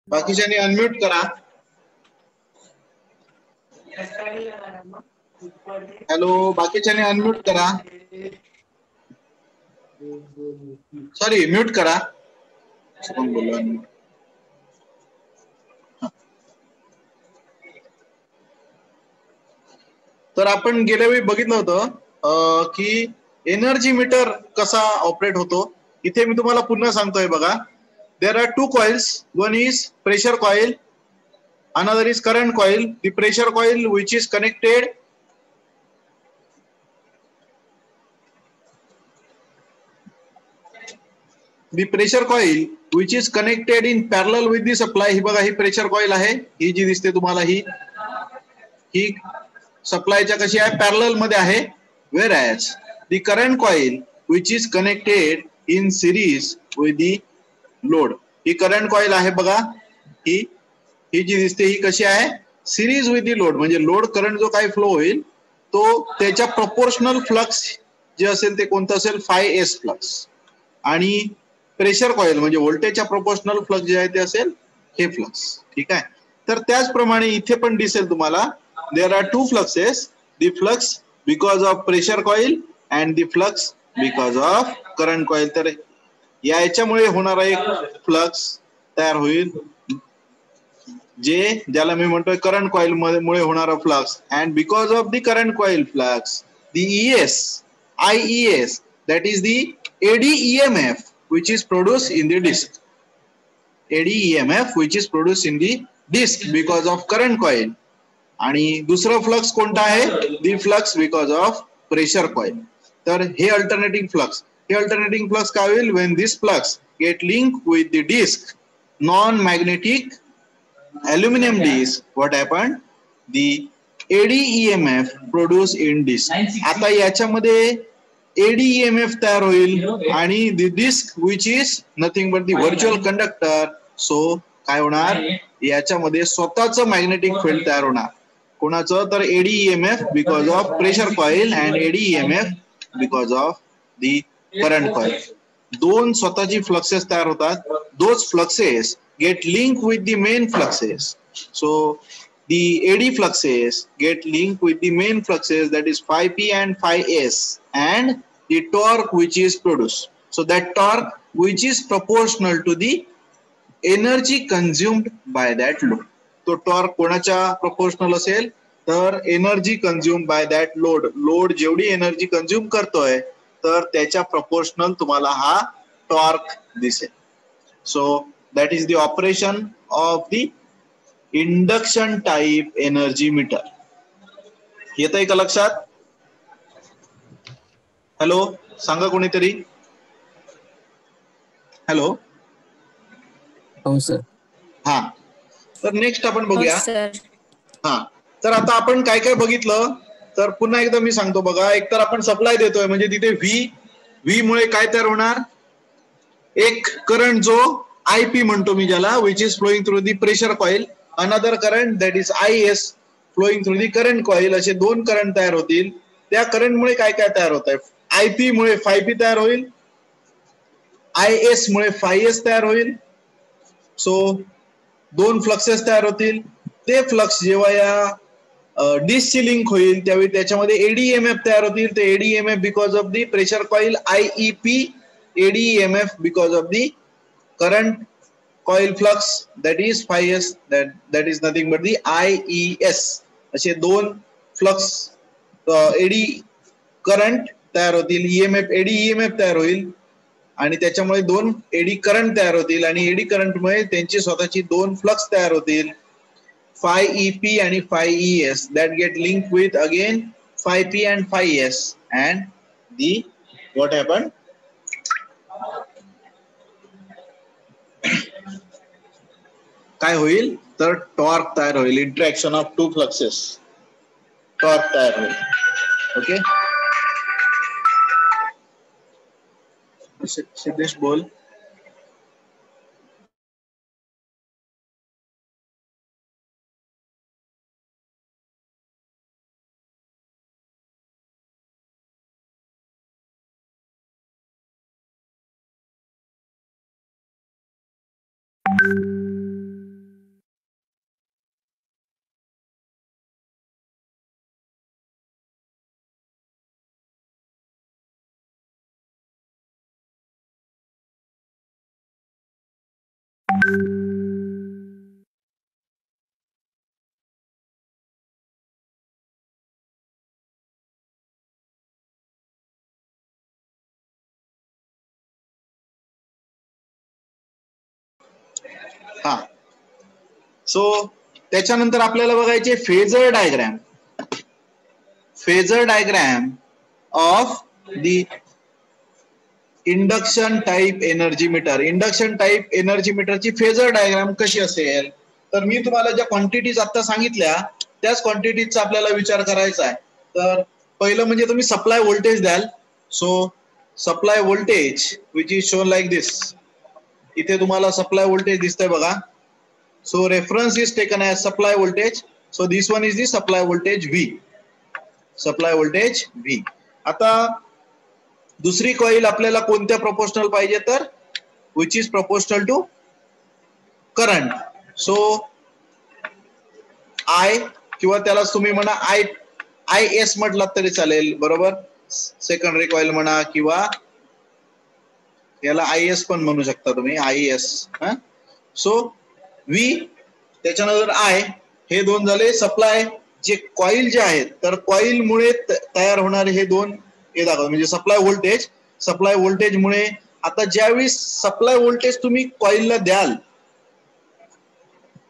बाकीच्यांनी unmute करा. Hello, बाकीच्यांनी unmute करा. Sorry, mute करा. कोण बोललो अनम्यूट? तर आपण गेल्या वेळी बघितलं होतं की एनर्जी मीटर कसा ऑपरेट होतो. इथे मी तुम्हाला पुन्हा सांगतोय बघा. देर are two coils. One is pressure coil, another is current coil. The pressure coil which is connected in parallel with the supply. ही बघा, ही प्रेशर कॉइल आहे. ही जी दिसते तुम्हाला ही सप्लायच्या कशी आहे, पॅरलल मध्ये आहे. whereas the current coil which is connected in series with the load. He current coil आहे बघा. ही जी दिसते ही कशी आहे, सिरीज विथ दी लोड. म्हणजे लोड करंट जो काही फ्लो होईल तो त्याच्या प्रोपोर्शनल फ्लक्स जे असेल ते कोणतं असेल, φs फ्लक्स. आणि प्रेशर कॉइल म्हणजे व्होल्टेजच्या प्रोपोर्शनल फ्लक्स जे आहे ते असेल हे फ्लक्स. ठीक आहे. तर त्याचप्रमाणे इथे पण दिसेल तुम्हाला, there are two fluxes. The flux because of pressure coil and the flux because of current coil. तर याच्यामुळे होणारा एक फ्लक्स तयार होईल ज्याला मी म्हणतोय करंट कॉइल मुळे होणारा flux. And because of the current coil flux, the IES, that is the AD EMF which is produced in the disk. AD EMF which is produced in the disk because of current coil. आणि दुसरा flux कोणता आहे, the flux because of pressure coil. तर हे alternating flux. हे alternating flux काय होईल, when this flux get link with the disc non magnetic aluminum disc, what happened, the AD EMF produced in disc. आता याच्यामध्ये AD EMF तयार होईल आणि the disc which is nothing but the virtual conductor. So काय होणार, याच्यामध्ये स्वतःच magnetic field तयार होणार. कोणाचं, तर AD EMF because of pressure coil and AD EMF because of the current coil. दोन स्वतःची फ्लक्सेस तयार होतात. Those fluxes get linked with the main fluxes. So the AD fluxes get linked with the main fluxes, that is phi P and phi S, and the torque which is produced. So that torque which is proportional to the energy consumed by that load. तो torque कोणाच्या proportional असेल, तर energy consumed by that load. Load जेवढी energy consume करतोय तर त्याच्या proportional तुम्हाला हा torque दिसेल. So that is the operation of the induction type energy meter. येतंय का लक्षात? हॅलो, सांगा कोणीतरी. हॅलो. हो सर. हा, तर नेक्स्ट आपण बघूया. सर. हा, तर आता आपण काय काय बघितलं, तर पुन्हा एकदा मी सांगतो बघा. एक तर आपण सप्लाय देतोय म्हणजे तिथे व्ही मुळे काय तयार होणार, एक करंट जो IP म्हणतो मी ज्याला, which is flowing through the pressure coil. Another current that is IS flowing through the current coil. असे दोन करंट तयार होतील. त्या करंट मुळे काय काय तयार होत आहे, IP मुळे phi तयार होईल, IS मुळे phi तयार होईल. सो दोन फ्लक्सेस तयार होतील. ते फ्लक्स जेव्हा या डिस्कची लिंक होईल त्यावेळी त्याच्यामध्ये AD EMF तयार होतील. ते AD EMF because of the pressure coil IEP, AD EMF because of the current coil flux that is phi S, that is nothing but the IES. असे दोन फ्लक्स AD करंट तयार होतील. AD EMF तयार होईल आणि त्याच्यामुळे दोन AD current तयार होतील आणि AD करंट मुळे त्यांची स्वतःची दोन फ्लक्स तयार होतील, phi EP आणि phi ES, that get linked with again phi P and phi S, and the what happened, काय होईल, तर टॉर्क तयार होईल. Interaction of two fluxes, torque तयार होईल. ओके, सिद्धेश बोल. हा. सो त्याच्यानंतर आपल्याला बघायचे phasor diagram. Phasor diagram of the induction type energy meter. Induction type energy मीटरची फेजर डायग्राम कशी असेल, तर मी तुम्हाला ज्या क्वांटिटीज आता सांगितल्या त्याच क्वांटिटीजचा आपल्याला विचार करायचा आहे. तर पहिलं म्हणजे तुम्ही सप्लाय व्होल्टेज द्याल. So supply voltage which is shown like this. इथे तुम्हाला सप्लाय व्होल्टेज दिसतंय बघा. So reference is taken as supply voltage. So this one is the supply voltage V. Supply voltage V. आता दुसरी कॉईल आपल्याला कोणत्या proportional पाहिजे, तर which is proportional to current. So I किंवा त्याला तुम्ही म्हणा आय एस म्हटलात तरी चालेल, बरोबर. सेकंडरी कॉईल म्हणा किंवा याला आय एस पण म्हणू शकता तुम्ही, आय एस. सो व्ही त्याच्यानंतर आय, हे दोन झाले सप्लाय जे कॉईल जे आहेत. तर कॉईल मुळे तयार होणारे हे दोन हे दाखवतो म्हणजे सप्लाय व्होल्टेज. सप्लाय व्होल्टेज मुळे आता ज्यावेळी सप्लाय व्होल्टेज तुम्ही कॉईलला द्याल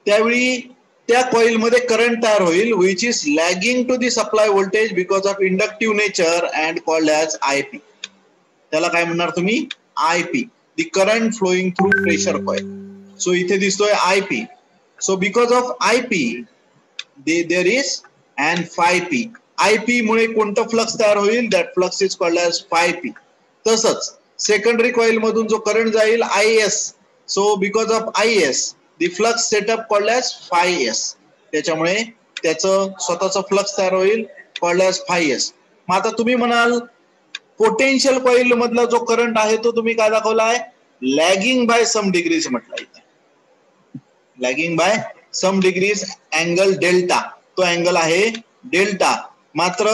त्यावेळी त्या कॉईल मध्ये करंट तयार होईल which is lagging to the supply voltage because of inductive nature and called as IP. त्याला काय म्हणणार तुम्ही, IP. The current flowing through pressure coil. So इथे दिसतोय IP. So because of IP there is and phi P. IP मुळे कोणतं flux तयार होईल, that flux is called as phi P. तसंच सेकंडरी कॉईल मधून जो करंट जाईल I S. So because of I S the flux setup called as phi S. त्याच्यामुळे त्याचं स्वतःचं फ्लक्स तयार होईल कॉल्ड ॲज फाय एस. मग आता तुम्ही म्हणाल पोटेन्शियल कॉईल मधला जो करंट आहे तो तुम्ही काय दाखवला आहे, लॅगिंग बाय सम डिग्रीज म्हटलं इथे. लॅगिंग बाय सम डिग्रीज अँगल डेल्टा. तो अँगल आहे डेल्टा. मात्र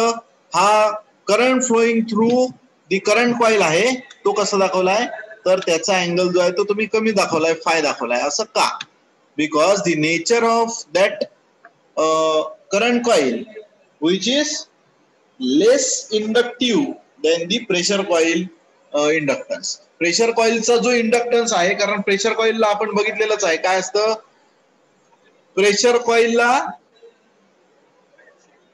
हा current flowing through the current coil आहे तो कसा दाखवलाय, तर त्याचा अँगल जो आहे तो तुम्ही कमी दाखवलाय, फाय दाखवलाय. असं का, because the nature of that current coil which is less inductive than the pressure coil inductance. Pressure कॉईलचा जो इंडक्टन्स आहे, कारण प्रेशर कॉईलला आपण बघितलेलंच आहे काय असतं, प्रेशर कॉईलला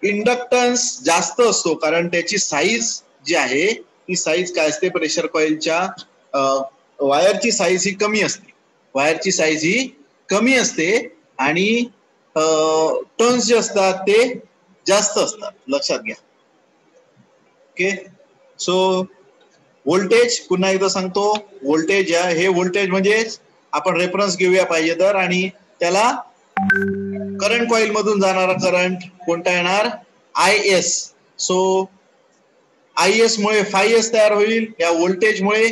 इंडक्टन्स जास्त असतो कारण त्याची साईज जी आहे ती साईज काय असते, प्रेशर कॉईलच्या वायरची साईज ही कमी असते. वायरची साईज ही कमी असते आणि टर्न्स जे असतात ते जास्त असतात, लक्षात घ्या. ओके. सो व्होल्टेज पुन्हा एकदा सांगतो, व्होल्टेज हे व्होल्टेज म्हणजे आपण रेफरन्स घेऊया पाहिजे तर, आणि त्याला करंट कॉईल मधून जाणारा करंट कोणता येणार, I S. So I S मुळे फाय एस तयार होईल. या व्होल्टेज मुळे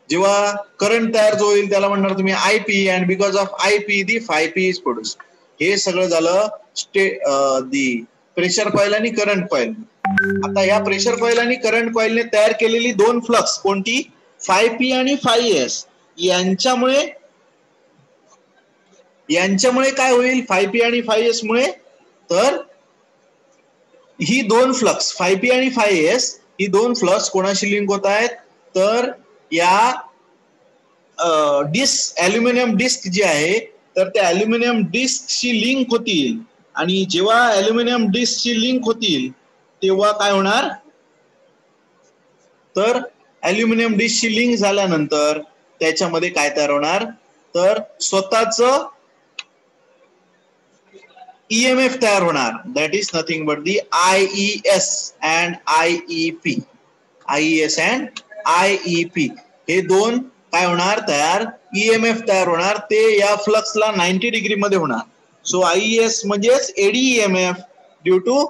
जेव्हा करंट तयार जो होईल त्याला म्हणणार तुम्ही I P, and because of I P the five P is produce. हे सगळं झालं दी प्रेशर कॉईल आणि करंट कॉईल. आता या प्रेशर कॉईल आणि करंट कॉईलने तयार केलेली दोन फ्लक्स कोणती, फाय पी आणि फाय एस, यांच्यामुळे काय होईल फाय पी आणि फाय एस मुळे, तर ही दोन फ्लक्स फाय पी आणि फाय एस ही दोन फ्लक्स कोणाशी लिंक होत आहेत, तर या डिस्क अल्युमिनियम डिस्क जी आहे तर त्या अल्युमिनियम डिस्कशी लिंक होतील. आणि जेव्हा अल्युमिनियम डिस्कशी लिंक होतील तेव्हा काय होणार, तर अल्युमिनियम डिस्कशी लिंक झाल्यानंतर त्याच्यामध्ये काय तयार होणार, तर स्वतःच EMF तयार होणार. That is nothing but the IES and IEP. IES and IEP हे दोन काय होणार तयार, EMF तयार होणार. ते या फ्लक्सला 90 डिग्री मध्ये होणार. सो IES म्हणजेच eddy EMF due to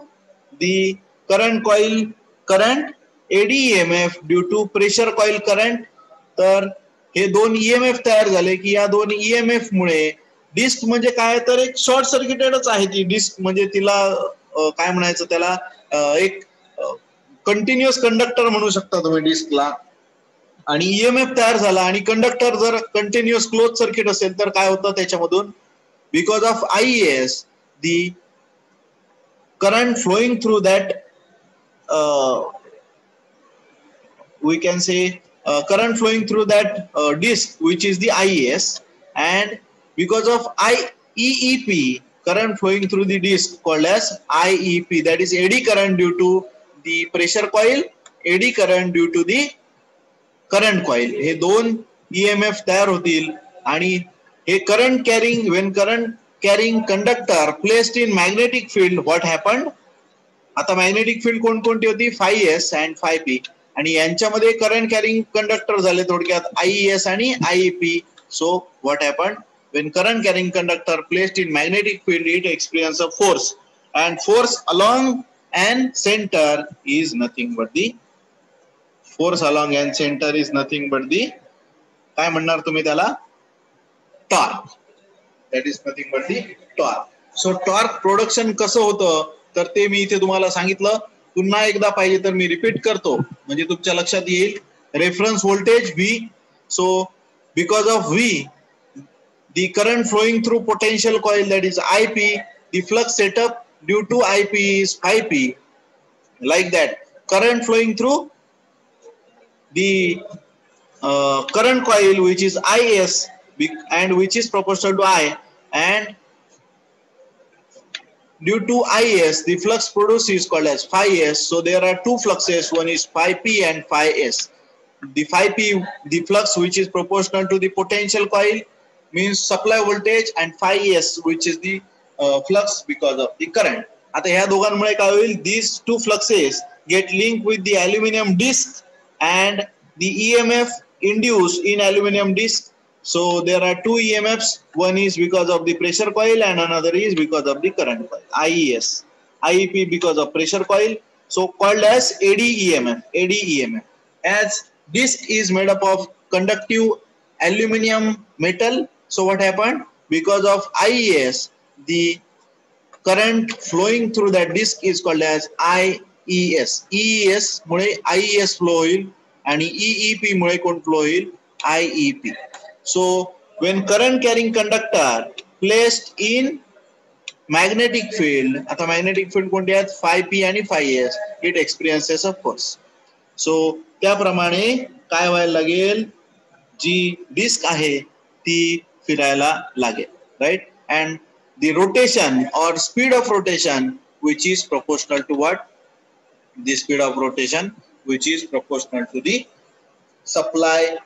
the current coil current, eddy EMF due to pressure coil current. तर हे दोन EMF तयार झाले की या दोन EMF मुळे डिस्क म्हणजे काय, तर एक शॉर्ट सर्किटेडच आहे ती डिस्क. म्हणजे तिला काय म्हणायचं, त्याला एक कंटिन्युअस कंडक्टर म्हणू शकता तुम्ही डिस्कला. आणि EMF तयार झाला आणि कंडक्टर जर कंटिन्युअस क्लोज सर्किट असेल तर काय होतं त्याच्यामधून, because of IES the current flowing through that we can say current flowing through that disk which is the IES, and because of IEEP, current flowing through the disc called as IEP, that is eddy current due to the pressure coil, eddy current due to the current coil. हे दोन EMF तयार होतील आणि हे current carrying, when current carrying conductor placed in magnetic field, what happened? आता magnetic field कोणकोणती होती? phi-s and phi-p, आणि यांच्यामध्ये करंट कॅरिंग कंडक्टर झाले थोडक्यात IES आणि IEP. So what happen? when current carrying conductor placed in magnetic field, it experience a force, and force along and center is nothing but the काय म्हणणार तुम्ही त्याला? Torque. That is nothing but the torque. So torque production कसं होतं तर ते मी इथे तुम्हाला सांगितलं. पुन्हा एकदा पाहिजे तर मी रिपीट करतो म्हणजे तुमच्या लक्षात येईल. Reference voltage V. So because of V, the current flowing through potential coil, that is IP, the flux setup due to IP is phi-p, like that. Current flowing through the current coil, which is IS and which is proportional to I, and due to IS, the flux produced is called as phi-s. So there are two fluxes, one is phi-p and phi-s. The phi-p, the flux which is proportional to the potential coil, means supply voltage, and phi-s which is the flux because of the current. आता ह्या दोघांमुळे काय होईल? These two fluxes get linked with the aluminum disc and the EMF induced in aluminum disc. So there are two EMFs. One is because of the pressure coil and another is because of the current coil. IES, IEP because of pressure coil, so called as eddy EMF. Eddy EMF. As disc is made up of conductive aluminum metal, so what happened? Because of IES, the current flowing through that disc is called as IES. EES मुळे IES flow होईल आणि EEP मुळे कोण flow होईल? IEP. So when current carrying conductor placed in magnetic field, आता magnetic field कोणते आहेत? phi-p आणि phi-s, it experiences a force. So त्याप्रमाणे काय व्हायला लागेल? जी डिस्क आहे ती फिरायला लागेल, right? And the rotation or speed of rotation which is proportional to what? The speed of rotation which is proportional to the supply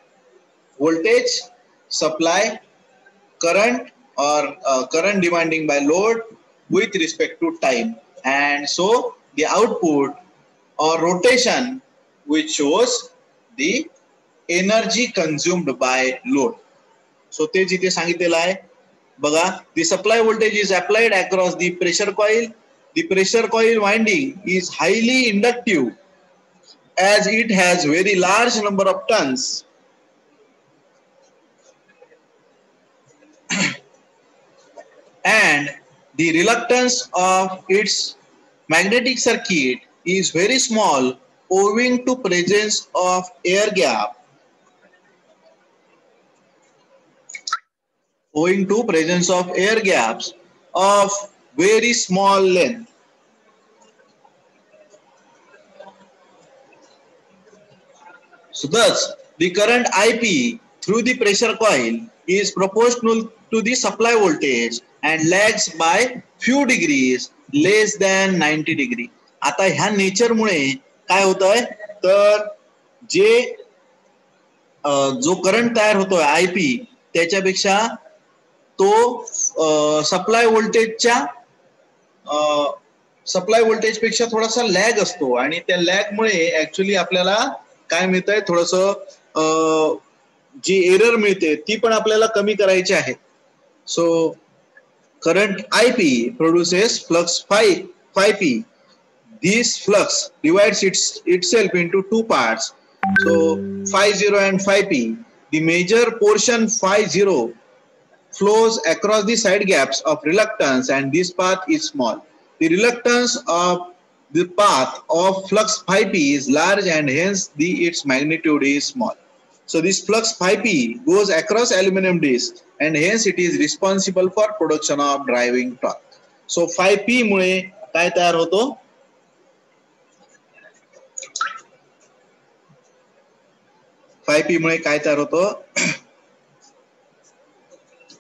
voltage, supply current, or current demanding by load with respect to time, and so the output or rotation which shows the energy consumed by load. So ते जिथे सांगितलेलं आहे बघा, the supply voltage is applied across the pressure coil. The pressure coil winding is highly inductive as it has very large number of turns and the reluctance of its magnetic circuit is very small owing to presence of air gap. Owing to presence of air gaps of very small length. So thus, the current IP through the pressure coil is proportional to the supply voltage and lags by few degrees less than 90 degree. आता ह्या nature मुळे काय होतंय तर जे जो current तयार होतोय IP त्याच्यापेक्षा तो सप्लाय व्होल्टेज पेक्षा थोडासा लॅग असतो आणि त्या लॅग मुळे ऍक्च्युली आपल्याला काय मिळतंय? थोडंसं जी एरर मिळते ती पण आपल्याला कमी करायची आहे. So current IP produces flux phi-p. This flux divides itself into two parts. So phi-0 and phi-p. The major portion phi-0 flows across the side gaps of reluctance and this path is small. The reluctance of the path of flux phi-p is large and hence its magnitude is small. So this flux phi-p goes across aluminum disc and hence it is responsible for production of driving torque. So phi-p मुळे काय तयार होतो? phi-p मुळे काय तयार होतो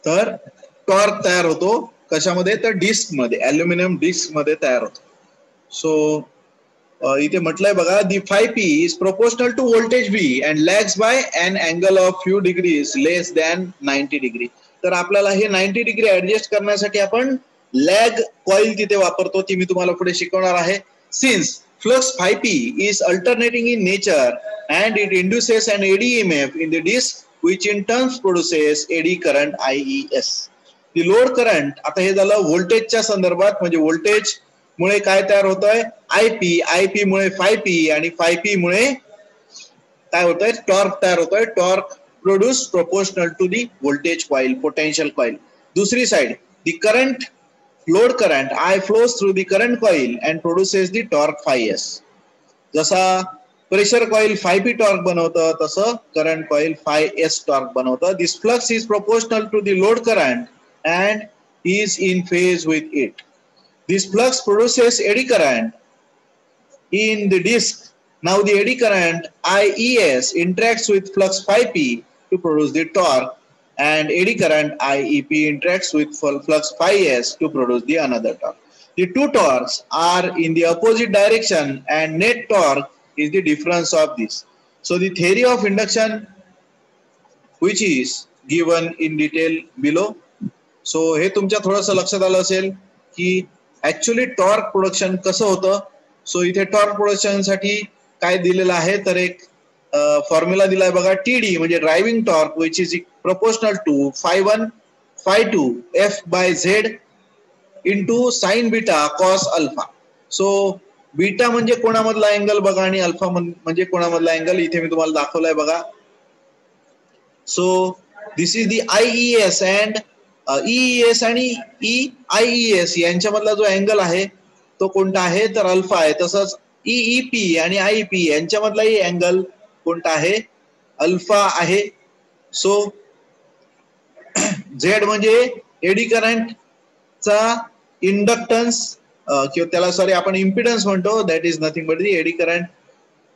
तर torque तयार होतो कशामध्ये तर डिस्क मध्ये अल्युमिनियम डिस्क मध्ये तयार होतो. सो इथे म्हटलंय बघा the 5p is proportional to voltage V and lags by an angle of few degrees less than 90 degree. तर आपल्याला हे 90 डिग्री ऍडजस्ट करण्यासाठी आपण लॅग कॉइल तिथे वापरतो, ती मी तुम्हाला पुढे शिकवणार आहे. Since flux 5p is alternating in nature and it induces an eddy EMF in the disk which in turn produces eddy current IES. The load current आता हे झालं व्होल्टेजच्या संदर्भात, म्हणजे व्होल्टेज मुळे काय तयार होतंय IP मुळे 5p आणि 5p मुळे काय होतंय टॉर्क तयार होतोय. Torque produce proportional to the voltage coil potential coil. दुसरी side the current load current I flows through the current coil and produces the torque phi s. जसा प्रेशर कॉइल 5p टॉर्क बनवतं तसं current coil phi s torque बनवतं. This flux is proportional to the load current and is in phase with it. This flux produces eddy current in the disk. Now the eddy current IES interacts with flux 5p to produce the torque and eddy current IEP interacts with flux phi s to produce the another torque. The two torques are in the opposite direction and net torque is the difference of this. So the theory of induction which is given in detail below. So हे तुमच्या थोडंसं लक्षात आलं असेल की actually torque production कसं होतं. So इथे टॉर्क प्रोडक्शन साठी काय दिलेलं आहे तर एक फॉर्म्युला दिलाय बघा TD म्हणजे driving torque which is proportional to phi1 phi2 f by z into sin beta cos alpha. So beta म्हणजे कोणामधला अँगल बघा आणि अल्फा म्हणजे कोणामधला अँगल इथे मी तुम्हाला दाखवलाय बघा. So this is the IES and EES आणि EIES यांच्यामधला जो अँगल आहे तो कोणता आहे तर अल्फा आहे. तसंच EEP आणि IEP यांच्यामधलाही अँगल कोणता आहे अल्फा आहे. सो Z म्हणजे एडी करंट चा इंडक्टन्स किंवा त्याला सॉरी आपण इम्पिडन्स म्हणतो, that is nothing but the eddy current.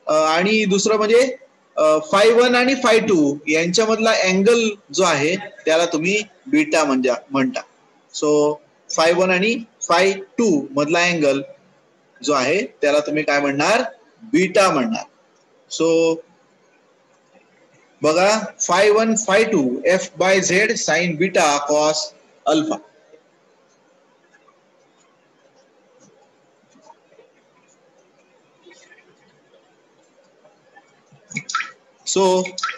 आणि दुसरं म्हणजे phi1 आणि phi2 यांच्यामधला अँगल जो आहे त्याला तुम्ही बीटा म्हणता. सो phi1 आणि phi2 मधला अँगल जो आहे त्याला तुम्ही काय म्हणणार बीटा म्हणणार. सो बघा phi1 phi2 f by z sin beta cos alpha. So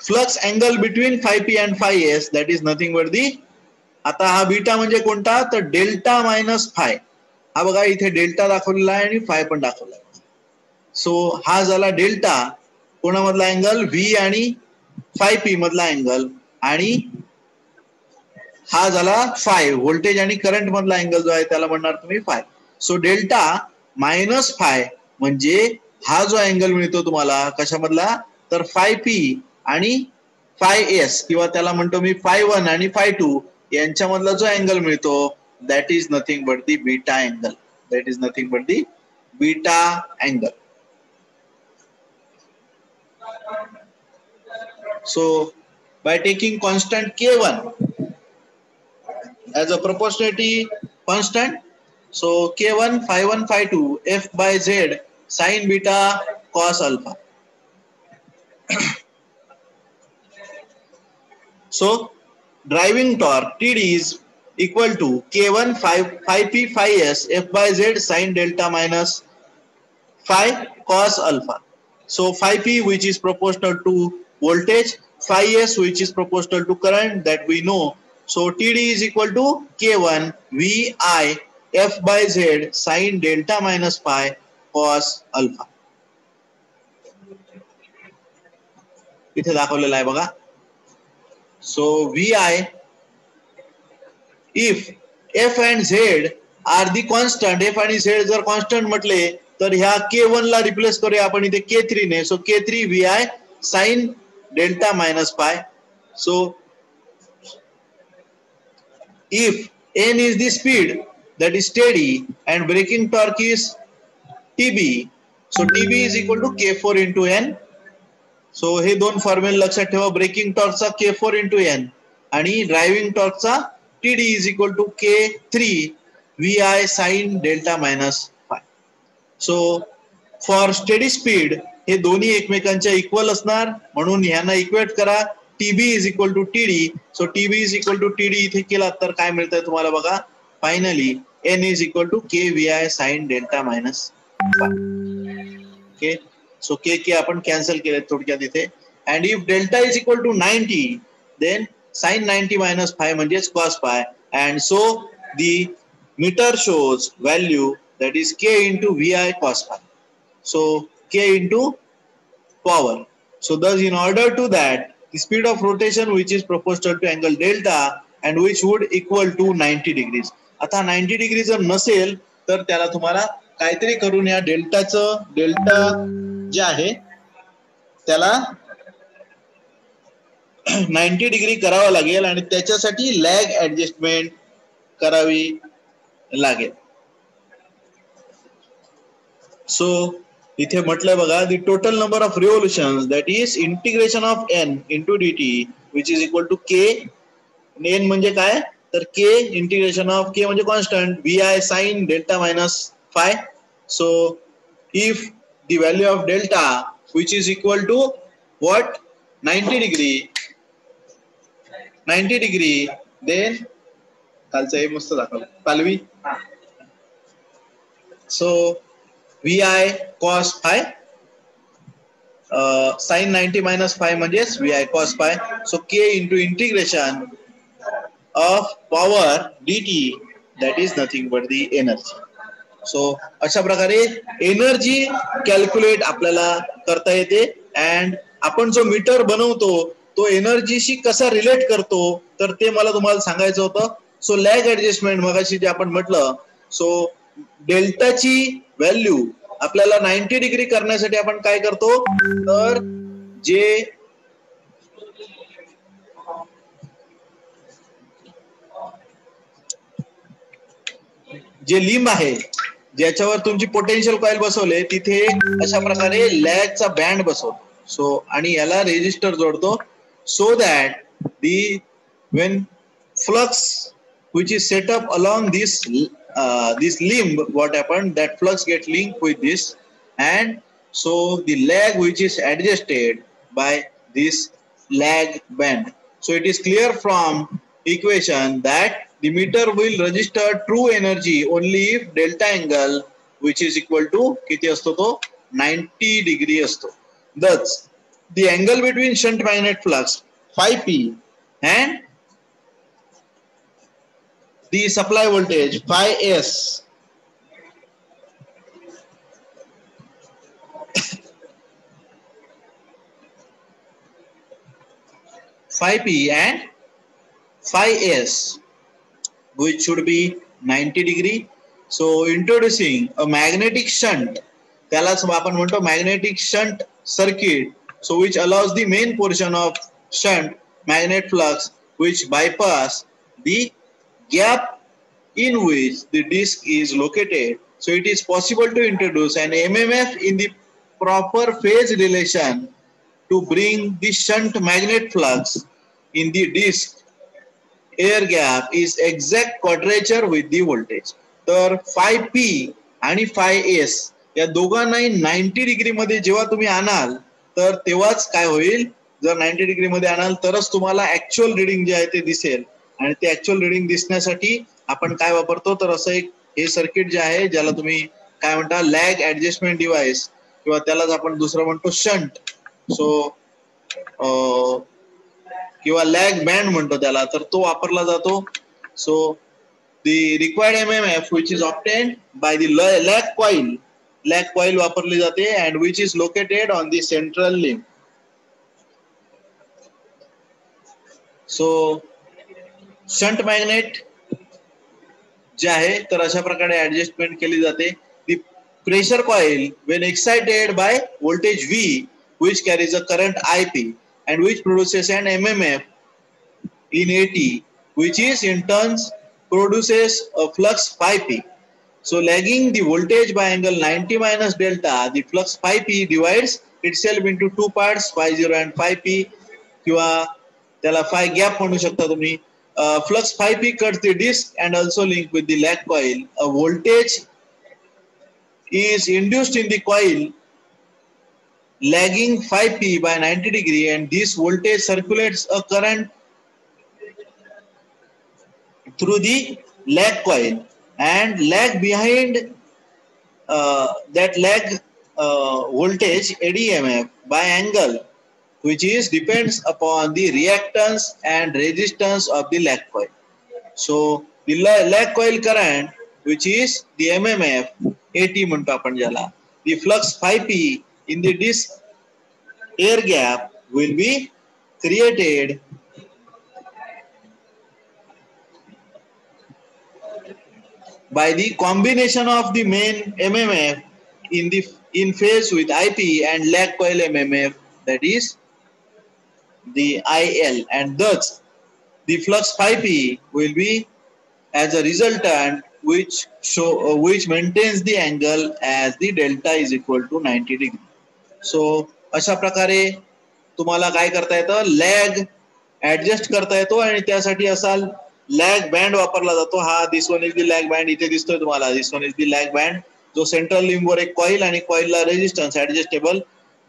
flux angle between phi p and phi s that is nothing but the आता हा बीटा म्हणजे कोणता तर डेल्टा मायनस फाय. हा बघा इथे डेल्टा दाखवलेला आहे आणि फाय पण दाखवला आहे. सो हा झाला डेल्टा कोणामधला अँगल V आणि phi p मधला अँगल आणि हा झाला फाय व्होल्टेज आणि करंट मधला अँगल जो आहे त्याला म्हणणार तुम्ही five. So delta minus five म्हणजे हा जो अँगल मिळतो तुम्हाला कशामधला तर phi p आणि phi s किंवा त्याला म्हणतो मी phi1 आणि phi2 यांच्यामधला जो अँगल मिळतो that is nothing but the beta angle. That is nothing but the beta angle. So by taking constant K1 as a proportionality constant, so K1 phi1 phi2 f by z sin beta cos alpha. So driving torque TD is equal to K1 phi p phi s f by z sin delta minus phi cos alpha. So phi p which is proportional to voltage, phi s which is proportional to current that we know. So TD is equal to K1 VI f by z sin delta minus phi cos alpha. इथे दाखवलेला आहे बघा. So VI if f and z are the constant, f आणि z जर constant म्हटले तर ह्या K1 ला रिप्लेस करूया आपण इथे K3 ने. So K3 VI sin delta minus pi. So if n is the speed that is steady and braking torque is TB, so TB is equal to K4 into n. So हे दोन formula लक्षात ठेवा. Breaking टॉर्कचा K4 into n आणि driving टॉर्कचा TD is equal to K3 VI sin delta minus phi. So for steady speed हे दोन्ही एकमेकांच्या equal असणार, म्हणून ह्यांना इक्वेट करा. TB is equal to TD. So TB is equal to TD इथे केला तर काय मिळतंय तुम्हाला बघा. Finally N is equal to KVI sin delta minus phi. Okay. So K आपण कॅन्सल केले थोडक्यात इथे. And if delta is equal to 90, then sin 90 minus phi म्हणजेच cos phi. And so the meter shows value that is K into VI cos phi. So K into power. So thus in order to that, the speed of rotation which is proportional to angle delta and which would equal to 90 degrees. आता 90 degree जर नसेल तर त्याला तुम्हाला काहीतरी करून या delta J आहे त्याला 90 डिग्री करावं लागेल आणि त्याच्यासाठी लॅग ऍडजस्टमेंट करावी लागेल. सो इथे म्हटलंय बघा, the total number of revolutions that is integration of n into dt which is equal to k. n म्हणजे काय तर k इंटिग्रेशन ऑफ k म्हणजे constant vi sin delta minus phi. So if the value of delta which is equal to what 90 degree then खालचं हे मस्त दाखवलं पालवी. So VI cos phi sin 90 minus phi म्हणजेच VI cos phi. So K into integration of power dt that is nothing but the energy. So अशा प्रकारे energy calculate आपल्याला करता येते. अँड आपण जो मीटर बनवतो तो एनर्जीशी कसा रिलेट करतो तर ते मला तुम्हाला सांगायचं होतं. सो लॅग ऍडजस्टमेंट मगाशी जे आपण म्हटलं, सो डेल्टाची व्हॅल्यू आपल्याला 90 डिग्री करण्यासाठी आपण काय करतो तर जे लिंब आहे ज्याच्यावर तुमची पोटेन्शियल कॉइल बसवले तिथे अशा प्रकारे लॅगचा बँड बसवतो. सो आणि याला रेजिस्टर जोडतो so that the when flux which is set up along this limb, what happened that flux get linked with this, and so the lag which is adjusted by this lag band. So it is clear from equation that the meter will register true energy only if delta angle which is equal to किती असतो तो 90 degree असतो. Thus the angle between shunt magnet flux phi p and the supply voltage phi s phi p and phi s which should be 90 degree. So introducing a magnetic shunt, त्यालाच आपण म्हणतो magnetic shunt circuit, so which allows the main portion of shunt magnet flux which bypass the gap in which the disc is located. So it is possible to introduce an MMF in the proper phase relation to bring the shunt magnet flux in the disc air gap is exact quadrature with the voltage. तर phi p आणि phi s या दोघांनाही 90 degree मध्ये जेव्हा तुम्ही आणाल तर तेव्हाच काय होईल, जर 90 डिग्री मध्ये आणाल तरच तुम्हाला ऍक्च्युअल रिडिंग जे आहे ते दिसेल. आणि ते ऍक्च्युअल रिडिंग दिसण्यासाठी आपण काय वापरतो तर असं एक हे सर्किट जे आहे ज्याला तुम्ही काय म्हणता लॅग ऍडजस्टमेंट डिव्हाइस किंवा त्यालाच आपण दुसरं म्हणतो शंट. सो किंवा लॅग बँड म्हणतो त्याला, तर तो वापरला जातो. So the required MMF which is obtained by the lag coil वापरली जाते and which is located on the central limb. So shunt magnet जे आहे तर अशा प्रकारे ऍडजस्टमेंट केली जाते. The pressure coil when excited by voltage V which carries a current IP and which produces an MMF in AT which is in turn produces a flux phi p. So lagging the voltage by angle 90 minus delta, the flux phi p divides itself into two parts phi 0 and phi p किंवा त्याला phi gap म्हणू शकता तुम्ही. flux 5p cuts the disc and also linked with the lag coil. A voltage is induced in the coil lagging 5p by 90 degree, and this voltage circulates a current through the lag coil, and lag behind that lag voltage ADMF by angle, which is depends upon the reactance and resistance of the lag coil. So the lag coil current, which is the MMF AT म्हणतो आपण ज्याला, the flux 5p in the disc air gap will be created by the combination of the main MMF in phase with IP and lag coil MMF, that is the IL, and thus the flux 5p will be as a resultant which maintains the angle as the delta is equal to 90 degree. So अशा प्रकारे तुम्हाला काय करता येतं, lag adjust करता येतो आणि त्यासाठी असा लॅग बँड वापरला जातो. हा this one is the lag band इथे दिसतोय तुम्हाला. This one is the lag band, जो सेंट्रल लिंबवर एक कॉईल आणि कॉईलला रेजिस्टन्स ऍडजस्टेबल,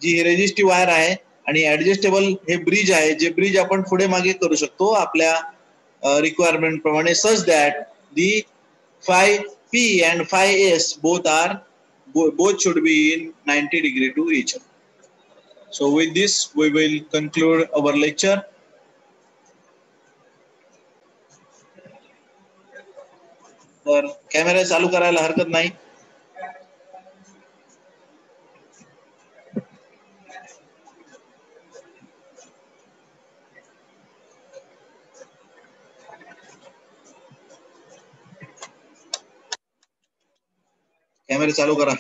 जी ही रेजिस्टिव्ह वायर आहे आणि ऍडजस्टेबल हे ब्रिज आहे, जे ब्रिज आपण पुढे मागे करू शकतो आपल्या रिक्वायरमेंट प्रमाणे, such that the 5p and 5s both should be in 90 degree to each other. So with this we will conclude our lecture. तर कॅमेरा चालू करायला हरकत नाही. कॅमेरा चालू करा.